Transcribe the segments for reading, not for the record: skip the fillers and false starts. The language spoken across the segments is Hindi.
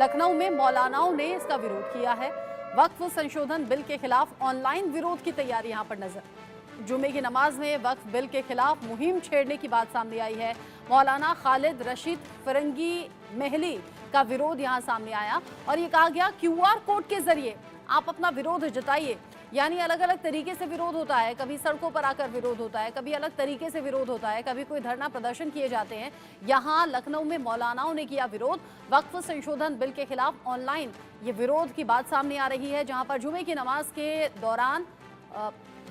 लखनऊ में मौलानाओं ने इसका विरोध किया है। वक्फ संशोधन बिल के खिलाफ ऑनलाइन विरोध की तैयारी यहां पर नजर। जुमे की नमाज में वक्फ बिल के खिलाफ मुहिम छेड़ने की बात सामने आई है। मौलाना खालिद रशीद फिरंगी महली का विरोध यहां सामने आया और ये कहा गया क्यूआर कोड के जरिए आप अपना विरोध जताइए। यानी अलग अलग तरीके से विरोध होता है, कभी सड़कों पर आकर विरोध होता है, कभी अलग तरीके से विरोध होता है, कभी कोई धरना प्रदर्शन किए जाते हैं। यहाँ लखनऊ में मौलानाओं ने किया विरोध। वक्फ संशोधन बिल के खिलाफ ऑनलाइन ये विरोध की बात सामने आ रही है, जहां पर जुमे की नमाज के दौरान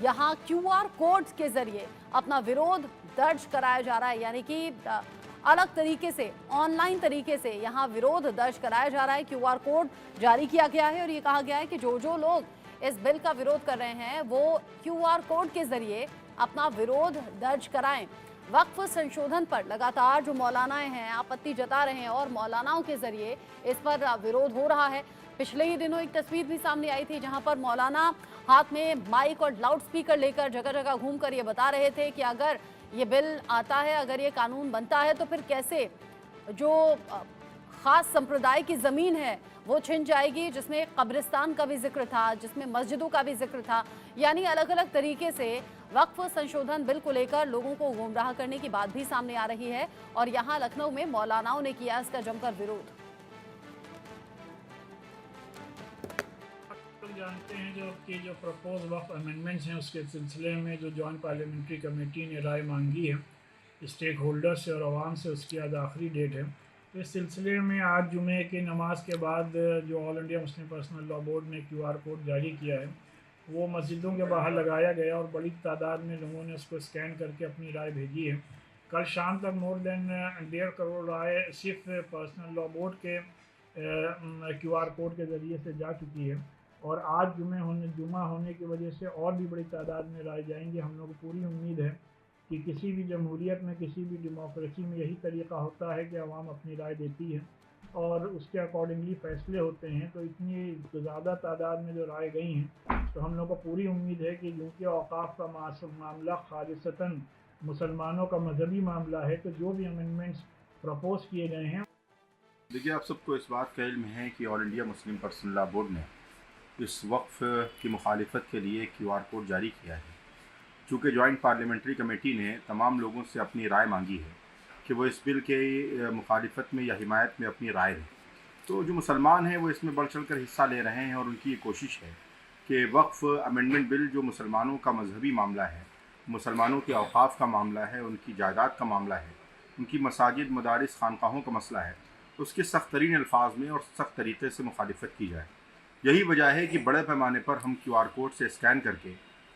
यहाँ क्यूआर कोड के जरिए अपना विरोध दर्ज कराया जा रहा है। यानी कि अलग तरीके से, ऑनलाइन तरीके से यहाँ विरोध दर्ज कराया जा रहा है। क्यूआर कोड जारी किया गया है और ये कहा गया है कि जो जो लोग इस बिल का विरोध कर रहे हैं वो क्यूआर कोड के जरिए अपना विरोध दर्ज कराएं। वक्फ संशोधन पर लगातार जो मौलानाएं हैं आपत्ति जता रहे हैं और मौलानाओं के जरिए इस पर विरोध हो रहा है। पिछले ही दिनों एक तस्वीर भी सामने आई थी जहां पर मौलाना हाथ में माइक और लाउड स्पीकर लेकर जगह जगह घूमकर ये बता रहे थे कि अगर ये बिल आता है, अगर ये कानून बनता है तो फिर कैसे जो खास संप्रदाय की ज़मीन है वो छिन जाएगी, जिसमें कब्रिस्तान का भी जिक्र था, जिसमें मस्जिदों का भी जिक्र था। यानी अलग अलग तरीके से वक्फ संशोधन बिल को लेकर लोगों को गुमराह करने की बात भी सामने आ रही है और यहाँ लखनऊ में मौलानाओं ने किया इसका जमकर विरोध। जानते हैं जो प्रपोज वक्फ अमेंडमेंट्स हैं उसके सिलसिले में जो जॉइंट पार्लियामेंट्री कमेटी ने राय मांगी है स्टेक होल्डर से और आवाम से, उसकी आज आखिरी डेट है। तो इस सिलसिले में आज जुमे की नमाज के बाद जो all India Muslim personal law board ने क्यूआर कोड जारी किया है वो मस्जिदों के बाहर लगाया गया और बड़ी तादाद में लोगों ने उसको स्कैन करके अपनी राय भेजी है। कल शाम तक मोर देन 1.5 करोड़ राय सिर्फ पर्सनल लॉ बोर्ड के क्यूआर कोड के ज़रिए से जा चुकी है और आज जुमा होने की वजह से और भी बड़ी तादाद में राय जाएंगे। हम लोगों को पूरी उम्मीद है कि किसी भी जमहूरियत में, किसी भी डेमोक्रेसी में यही तरीक़ा होता है कि आवाम अपनी राय देती है और उसके अकॉर्डिंगली फ़ैसले होते हैं। तो इतनी ज़्यादा तादाद में जो राय गई हैं तो हम लोग को पूरी उम्मीद है कि क्योंकि औक़ाफ़ का मामला खालिसतन मुसलमानों का मजहबी मामला है, तो जो भी अमेंडमेंट्स प्रपोज़ किए गए हैं। देखिए, आप सबको इस बात का इल्म है कि all India Muslim personal law board ने इस वक्फ की मुखालिफत के लिए क्यूआर कोड जारी किया है। चूँकि जॉइंट पार्लियामेंट्री कमेटी ने तमाम लोगों से अपनी राय मांगी है कि वो इस बिल के मुखालिफत में या हिमायत में अपनी राय दें, तो जो मुसलमान हैं वो इसमें बढ़ चढ़ कर हिस्सा ले रहे हैं और उनकी ये कोशिश है कि वक्फ अमेंडमेंट बिल जो मुसलमानों का मजहबी मामला है, मुसलमानों के औक़ाफ़ का मामला है, उनकी जायदाद का मामला है, उनकी मसाजिद, मदारिस, खानकाहों का मसला है, उसके सख्त तरीन अल्फाज में और सख्त तरीक़े से मुखालिफत की जाए। यही वजह है कि बड़े पैमाने पर हम क्यूआर कोड से स्कैन करके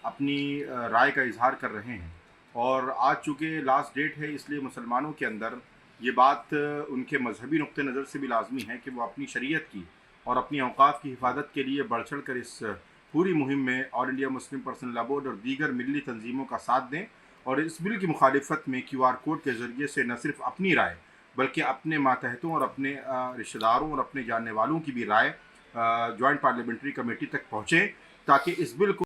अपनी राय का इजहार कर रहे हैं और आज चूँकि लास्ट डेट है इसलिए मुसलमानों के अंदर ये बात उनके मजहबी नुक्ते नज़र से भी लाजमी है कि वो अपनी शरीयत की और अपनी औक़ाफ़ की हिफाजत के लिए बढ़ चढ़ कर इस पूरी मुहिम में all India Muslim personal law board और दीगर मिली तंजीमों का साथ दें और इस बिल की मुखालिफत में क्यूआर कोड के ज़रिए से न सिर्फ अपनी राय बल्कि अपने मातहतों और अपने रिश्तेदारों और अपने जानने वालों की भी राय जॉइंट पार्लियामेंट्री कमेटी तक पहुँचें ताकि इस बिल को